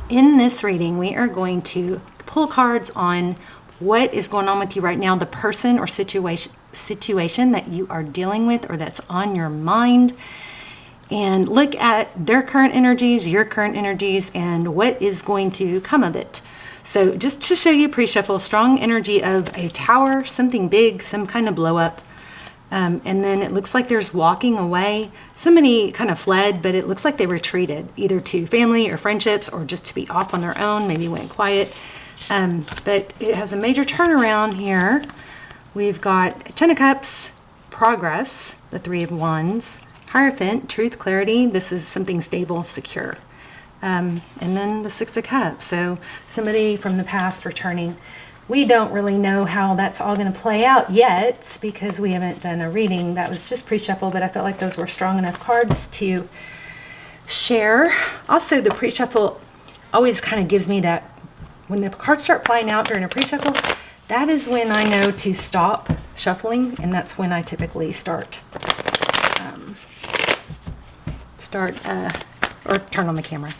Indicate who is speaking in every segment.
Speaker 1: In this reading, we are going to pull cards on what is going on with you right now, the person or situation that you are dealing with or that's on your mind, and look at their current energies, your current energies, and what is going to come of it. So just to show you pre-shuffle, strong energy of a tower, something big, some kind of blow up. And then it looks like there's walking away. Somebody kind of fled, but it looks like they retreated either to family or friendships or just to be off on their own, maybe went quiet. But it has a major turnaround here. We've got Ten of Cups, progress, the Three of Wands, Hierophant, truth, clarity. This is something stable, secure. And then the Six of Cups. So somebody from the past returning. We don't really know how that's all going to play out yet because we haven't done a reading. That was just pre-shuffle, but I felt like those were strong enough cards to share. Also, the pre-shuffle always kind of gives me that, when the cards start flying out during a pre-shuffle, that is when I know to stop shuffling, and that's when I typically start or turn on the camera.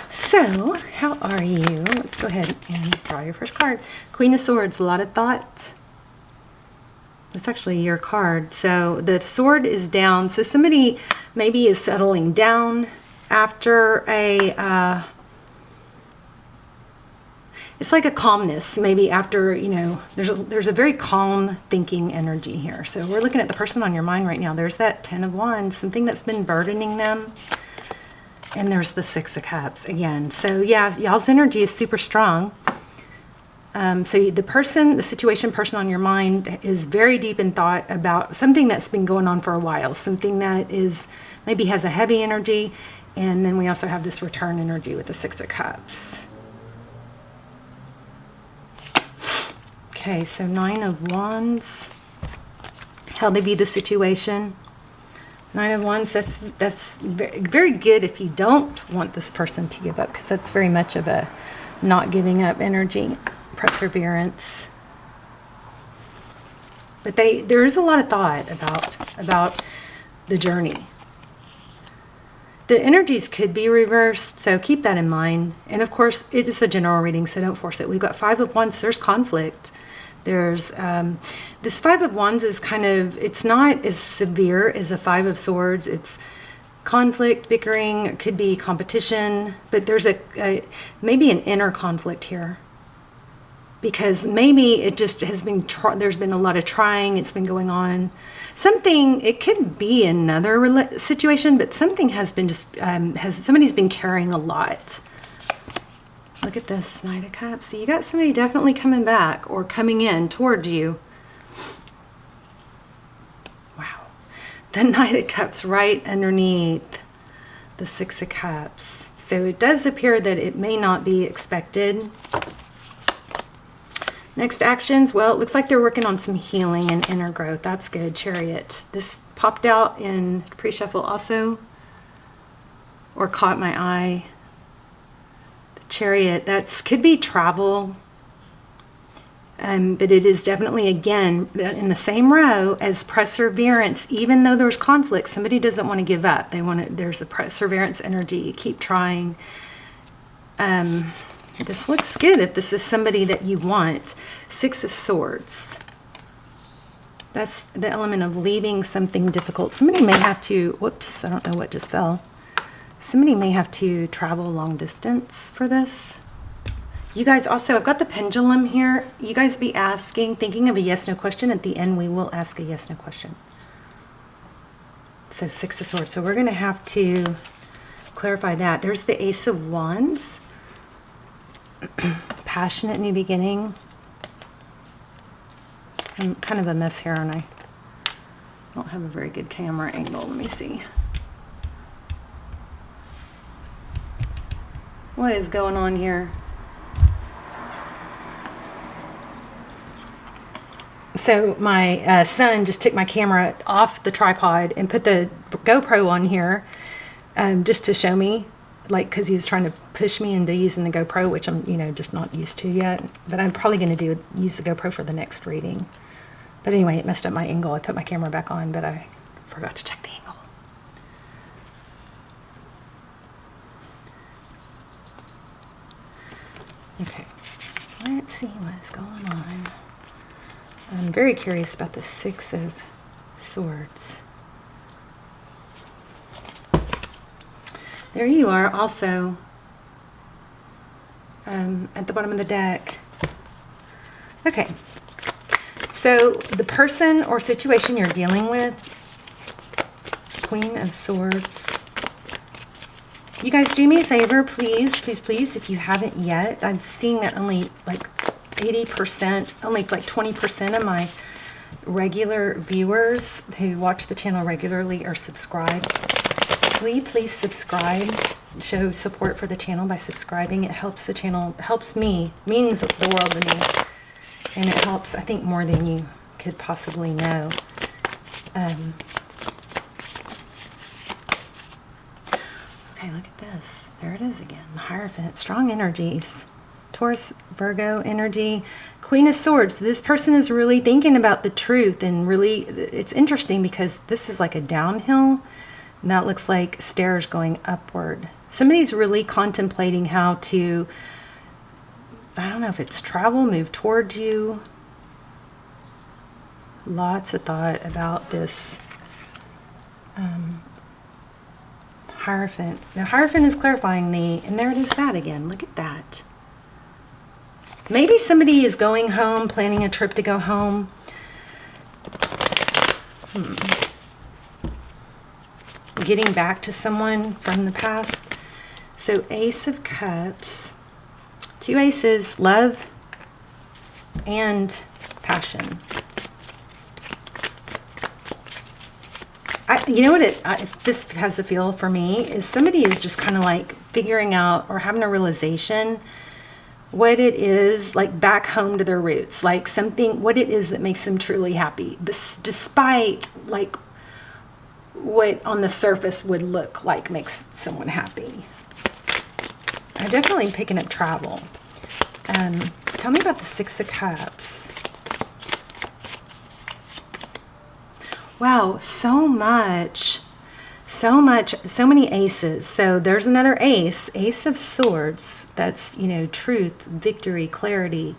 Speaker 1: So, how are you? Let's go ahead and draw your first card. Queen of Swords, a lot of thought. It's actually your card. So the sword is down. So somebody maybe is settling down after a, it's like a calmness, maybe after, you know, there's a very calm thinking energy here. So we're looking at the person on your mind right now. There's that Ten of Wands, something that's been burdening them. And there's the Six of Cups again. So yeah, y'all's energy is super strong. So the situation person on your mind is very deep in thought about something that's been going on for a while. Something that is maybe has a heavy energy. And then we also have this return energy with the Six of Cups. Okay, so Nine of Wands. How they view the situation. Nine of Wands, that's very good if you don't want this person to give up, because that's very much of a not giving up energy, perseverance. But there is a lot of thought about the journey. The energies could be reversed, so keep that in mind. And of course, it is a general reading, so don't force it. We've got Five of Wands, there's conflict. There's this Five of Wands is kind of, it's not as severe as a Five of Swords. It's conflict, bickering, it could be competition, but there's maybe an inner conflict here, because maybe it just has been there's been a lot of trying, it's been going on. Something, it could be another situation, but something has been just somebody's been carrying a lot. Look at this Knight of Cups. So you got somebody definitely coming back or coming in towards you. Wow. The Knight of Cups right underneath the Six of Cups. So it does appear that it may not be expected. Next actions. Well, it looks like they're working on some healing and inner growth. That's good. Chariot. This popped out in pre-shuffle also, or caught my eye. Chariot, that could be travel, but it is definitely, again, in the same row as perseverance. Even though there's conflict, somebody doesn't want to give up. There's a perseverance energy, keep trying. This looks good if this is somebody that you want. Six of Swords, that's the element of leaving something difficult. Somebody may have to, whoops, I don't know what just fell. Somebody may have to travel long distance for this. You guys also, I've got the pendulum here. You guys be asking, thinking of a yes/no question. At the end, we will ask a yes/no question. So Six of Swords. So we're going to have to clarify that. There's the Ace of Wands. Passionate new beginning. I'm kind of a mess here, aren't I? Don't have a very good camera angle. Let me see. What is going on here? So my son just took my camera off the tripod and put the GoPro on here just to show me, like, because he was trying to push me into using the GoPro, which I'm, just not used to yet. But I'm probably going to use the GoPro for the next reading. But anyway, it messed up my angle. I put my camera back on, but I forgot to check the angle. Okay, let's see what's going on. I'm very curious about the Six of Swords. There you are, also at the bottom of the deck. Okay, so the person or situation you're dealing with, Queen of Swords. You guys, do me a favor, please, please, please, if you haven't yet. I'm seeing that only like 80%, only like 20% of my regular viewers who watch the channel regularly are subscribed. Will you please subscribe? Show support for the channel by subscribing. It helps the channel, helps me, means the world to me. And it helps, I think, more than you could possibly know. Okay, look at this. There it is again. The Hierophant. Strong energies. Taurus, Virgo energy. Queen of Swords. This person is really thinking about the truth, and really, it's interesting because this is like a downhill, and that looks like stairs going upward. Somebody's really contemplating how to, I don't know if it's travel, move towards you. Lots of thought about this Hierophant. The Hierophant is clarifying and there it is, that again. Look at that. Maybe somebody is going home, planning a trip to go home. Getting back to someone from the past. So Ace of Cups. Two aces, love and passion. You know what this has the feel for me is somebody is just kind of like figuring out or having a realization what it is, like back home to their roots, like something, what it is that makes them truly happy, despite like what on the surface would look like makes someone happy. I'm definitely picking up travel. Tell me about the Six of Cups. Wow, so many aces. So there's another ace, Ace of Swords. That's, you know, truth, victory, clarity.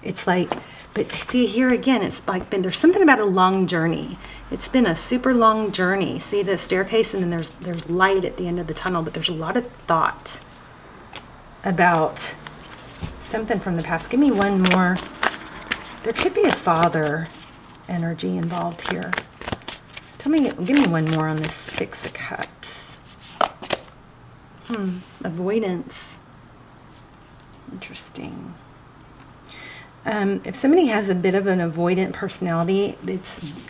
Speaker 1: It's like, but see here again, it's like there's something about a long journey. It's been a super long journey. See the staircase, and then there's light at the end of the tunnel, but there's a lot of thought about something from the past. Give me one more. There could be a father energy involved here. Give me one more on this Six of Cups. Avoidance. Interesting. If somebody has a bit of an avoidant personality,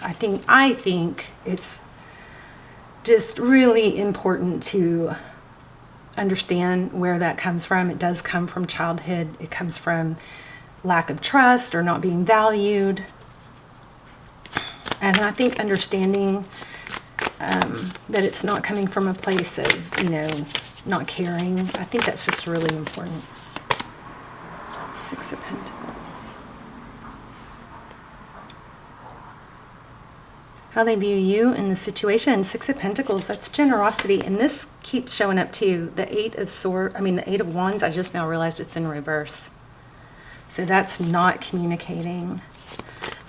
Speaker 1: I think it's just really important to understand where that comes from. It does come from childhood. It comes from lack of trust or not being valued. And I think understanding that it's not coming from a place of, you know, not caring. I think that's just really important. Six of Pentacles. How they view you in the situation. Six of Pentacles, that's generosity. And this keeps showing up too. The the Eight of Wands, I just now realized it's in reverse. So that's not communicating.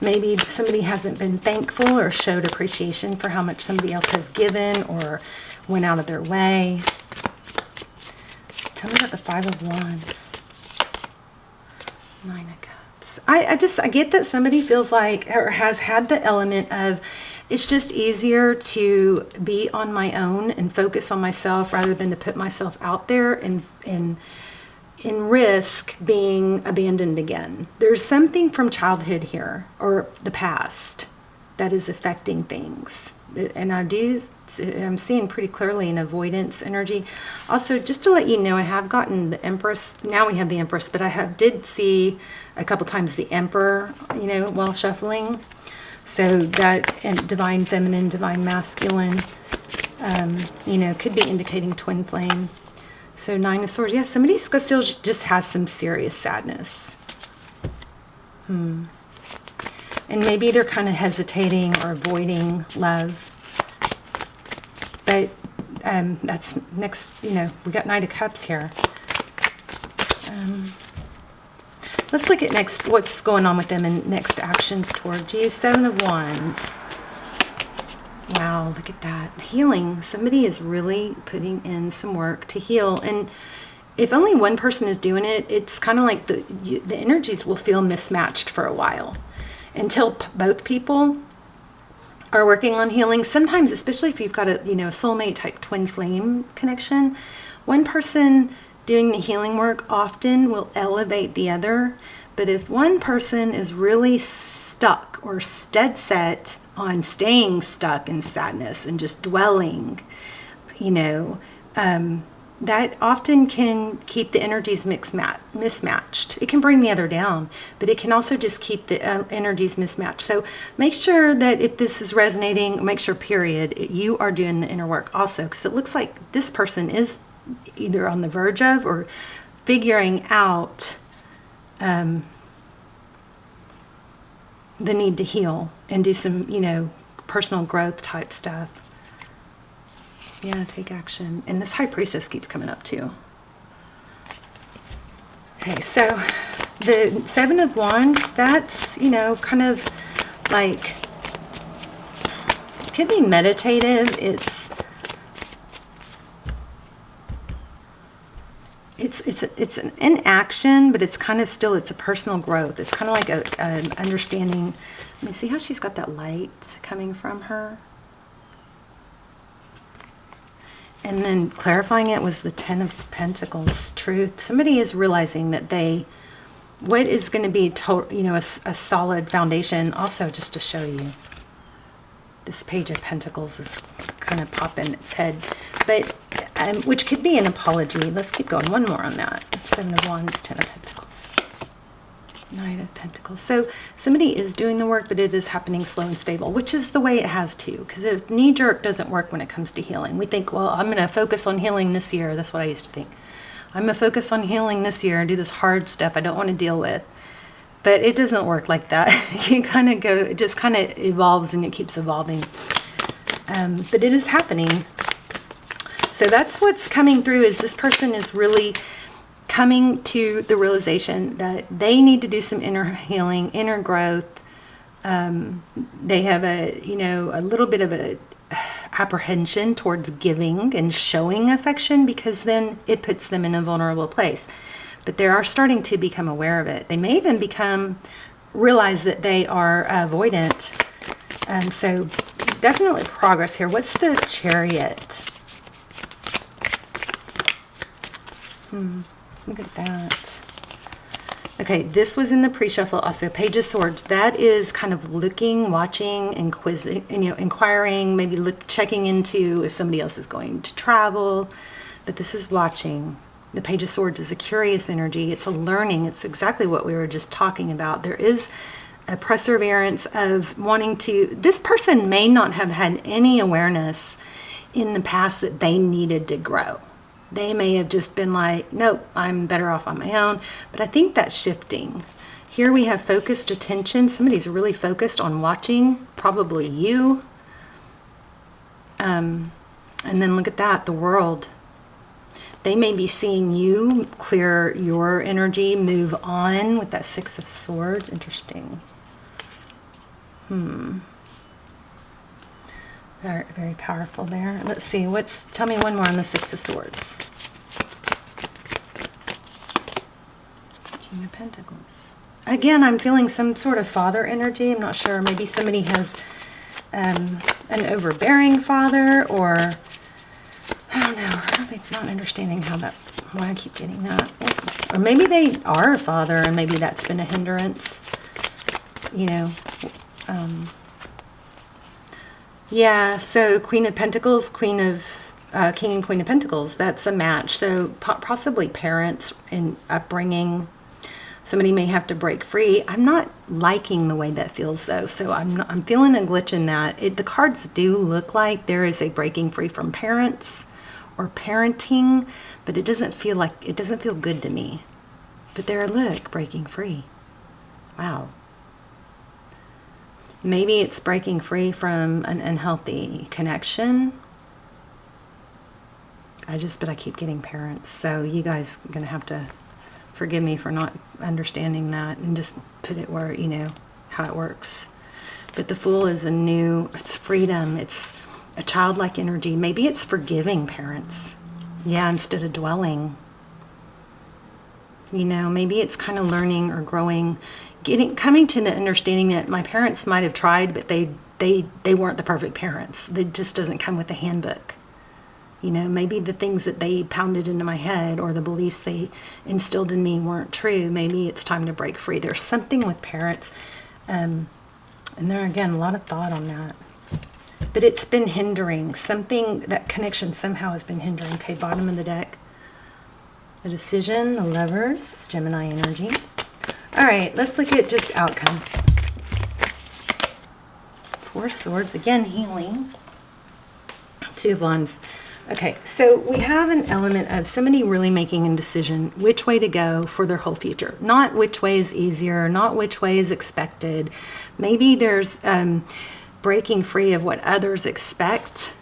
Speaker 1: Maybe somebody hasn't been thankful or showed appreciation for how much somebody else has given or went out of their way. Tell me about the Five of Wands. Nine of Cups. I get that somebody feels like or has had the element of it's just easier to be on my own and focus on myself rather than to put myself out there and risk being abandoned again. There's something from childhood here or the past that is affecting things. And I'm seeing pretty clearly an avoidance energy. Also, just to let you know, I have gotten the Empress. Now we have the Empress, but I did see a couple times the Emperor, you know, while shuffling. So that and divine feminine, divine masculine, you know, could be indicating twin flame. So Nine of Swords. Yes, somebody still just has some serious sadness. And maybe they're kind of hesitating or avoiding love. But that's next, you know, we got Knight of Cups here. Let's look at next, what's going on with them and next actions towards you. 7 of Wands. Wow, look at that. Healing. Somebody is really putting in some work to heal. And if only one person is doing it, it's kind of like the energies will feel mismatched for a while until both people are working on healing. Sometimes, especially if you've got a soulmate type twin flame connection, one person doing the healing work often will elevate the other. But if one person is really stuck or dead set on staying stuck in sadness and just dwelling, that often can keep the energies mismatched. It can bring the other down, but it can also just keep the energies mismatched. So make sure that if this is resonating, make sure, period, you are doing the inner work also, because it looks like this person is either on the verge of or figuring out the need to heal and do some, personal growth type stuff. Yeah, take action. And this High Priestess keeps coming up too. Okay, so the 7 of Wands, that's, kind of like, it could be meditative. It's an action, but it's kind of still, it's a personal growth. It's kind of like an understanding. Let me see how she's got that light coming from her. And then clarifying it was the 10 of Pentacles, truth. Somebody is realizing that what is going to be a solid foundation. Also, just to show you, this Page of Pentacles is kind of popping its head, but which could be an apology. Let's keep going. One more on that. 7 of Wands, 10 of Pentacles, Knight of Pentacles. So somebody is doing the work, but it is happening slow and stable, which is the way it has to, because if knee-jerk doesn't work when it comes to healing. We think, well, I'm going to focus on healing this year. That's what I used to think. I'm going to focus on healing this year and do this hard stuff I don't want to deal with. But it doesn't work like that. You kind of go, it just kind of evolves and it keeps evolving. But it is happening. So that's what's coming through, is this person is really coming to the realization that they need to do some inner healing, inner growth. They have a little bit of a apprehension towards giving and showing affection, because then it puts them in a vulnerable place. But they are starting to become aware of it. They may even realize that they are avoidant. So definitely progress here. What's the Chariot? Look at that. Okay, this was in the pre-shuffle also. Page of Swords. That is kind of looking, watching, inquiring, maybe checking into if somebody else is going to travel. But this is watching. The Page of Swords is a curious energy. It's a learning. It's exactly what we were just talking about. There is a perseverance of wanting to... This person may not have had any awareness in the past that they needed to grow. They may have just been like, nope, I'm better off on my own. But I think that's shifting. Here we have focused attention. Somebody's really focused on watching, probably you. And then look at that, the World. They may be seeing you clear your energy, move on with that 6 of Swords. Interesting. Very, very powerful there. Let's see. Tell me one more on the 6 of Swords. King of Pentacles. Again, I'm feeling some sort of father energy. I'm not sure. Maybe somebody has an overbearing father, or I don't know. I'm really not understanding why I keep getting that. Or maybe they are a father, and maybe that's been a hindrance. Yeah, so Queen of Pentacles, King and Queen of Pentacles, that's a match. So possibly parents and upbringing. Somebody may have to break free. I'm not liking the way that feels, though, so I'm feeling a glitch in that. The cards do look like there is a breaking free from parents or parenting, but it doesn't feel good to me. But there, look, breaking free. Wow. Maybe it's breaking free from an unhealthy connection. But I keep getting parents. So you guys are going to have to Forgive me for not understanding that and just put it where, you know, how it works. But the Fool is it's freedom. It's a childlike energy. Maybe it's forgiving parents. Yeah, instead of dwelling. You know, maybe it's kind of learning or growing, coming to the understanding that my parents might have tried, but they weren't the perfect parents. That just doesn't come with the handbook. You know, maybe the things that they pounded into my head or the beliefs they instilled in me weren't true. Maybe it's time to break free. There's something with parents. And there, again, a lot of thought on that. But it's been hindering. Something, that connection somehow has been hindering. Okay, bottom of the deck. A decision, the Lovers, Gemini energy. All right, let's look at just outcome. Four of Swords, again, healing. Two of Wands. Okay, so we have an element of somebody really making a decision which way to go for their whole future. Not which way is easier, not which way is expected. Maybe there's breaking free of what others expect.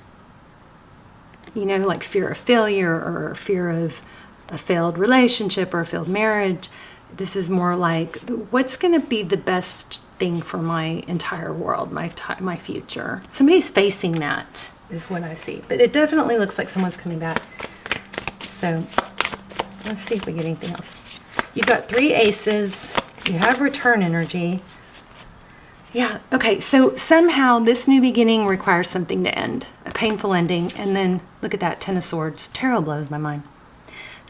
Speaker 1: You know, like fear of failure or fear of a failed relationship or a failed marriage. This is more like, what's going to be the best thing for my entire world, my future? Somebody's facing that. Is what I see. But it definitely looks like someone's coming back. So let's see if we get anything else. You've got 3 aces. You have return energy. Yeah, okay. So somehow this new beginning requires something to end. A painful ending. And then look at that, 10 of Swords. Tarot blows my mind.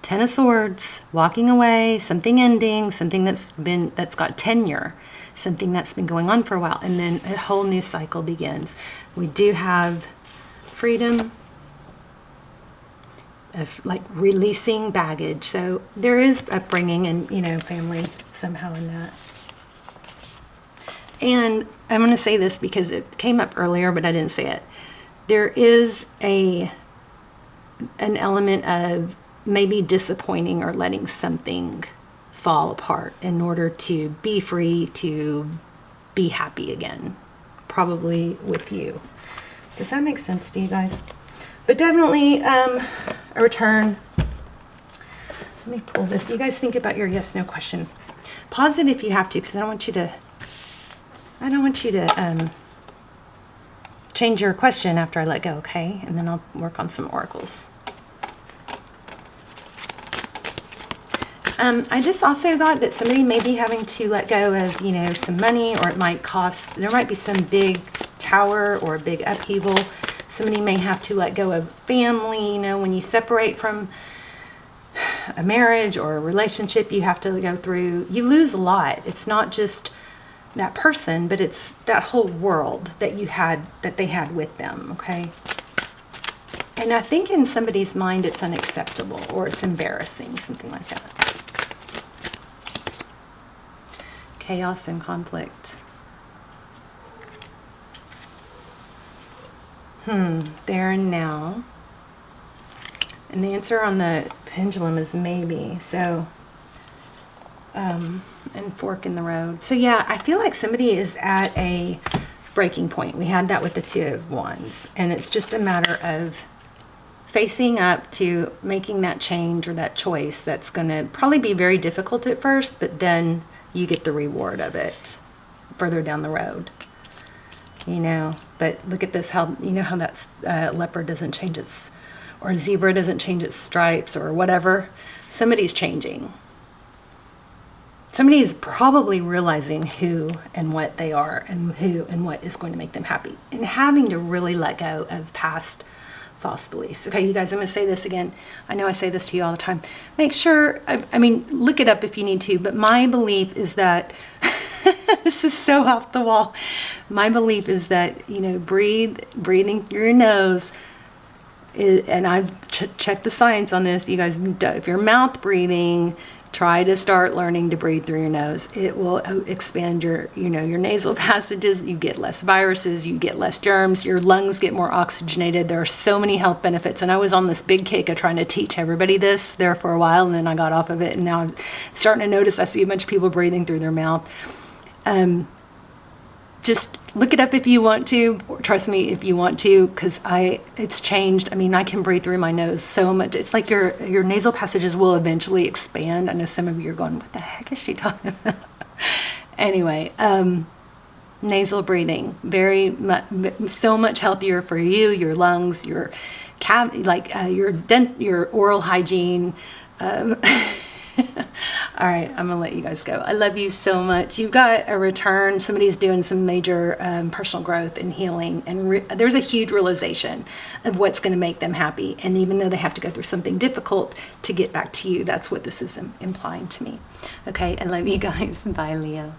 Speaker 1: 10 of Swords, walking away, something ending, something that's got tenure, something that's been going on for a while. And then a whole new cycle begins. We do have freedom, of like releasing baggage. So there is upbringing and, you know, family somehow in that. And I'm going to say this because it came up earlier, but I didn't say it. There is an element of maybe disappointing or letting something fall apart in order to be free, to be happy again, probably with you. Does that make sense to you guys? But definitely a return. Let me pull this. You guys think about your yes, no question. Pause it if you have to, because I don't want you to change your question after I let go, okay? And then I'll work on some oracles. I just also got that somebody may be having to let go of, you know, some money, or it might cost, there might be some big tower or a big upheaval. Somebody may have to let go of family. You know, when you separate from a marriage or a relationship, you have to go through, you lose a lot. It's not just that person, but it's that whole world that they had with them, okay? And I think in somebody's mind it's unacceptable or it's embarrassing, something like that. Chaos and conflict. There and now. And the answer on the pendulum is maybe. So, and fork in the road. So yeah, I feel like somebody is at a breaking point. We had that with the Two of Wands. And it's just a matter of facing up to making that change or that choice that's going to probably be very difficult at first, but then you get the reward of it further down the road. You know, but look at this, how, you know how that leopard doesn't change its, or zebra doesn't change its stripes or whatever. Somebody's changing. Somebody is probably realizing who and what they are and who and what is going to make them happy, and having to really let go of past false beliefs. Okay, you guys, I'm going to say this again. I know I say this to you all the time. Make sure, I mean, look it up if you need to, but my belief is that this is so off the wall. My belief is that, you know, breathing through your nose, and I've checked the science on this. You guys, if you're mouth breathing, try to start learning to breathe through your nose. It will expand your, you know, your nasal passages. You get less viruses, you get less germs, your lungs get more oxygenated. There are so many health benefits. And I was on this big kick of trying to teach everybody this there for a while, and then I got off of it. And now I'm starting to notice I see a bunch of people breathing through their mouth. just look it up if you want to. Trust me if you want to, because it's changed. I mean, I can breathe through my nose so much. It's like your nasal passages will eventually expand. I know some of you are going, what the heck is she talking about? Anyway, nasal breathing, so much healthier for you, your lungs, your your oral hygiene. All right, I'm gonna let you guys go. I love you so much. You've got a return. Somebody's doing some major personal growth and healing, and there's a huge realization of what's going to make them happy. And even though they have to go through something difficult to get back to you, that's what this is implying to me. Okay, I love you guys. Bye, Leo.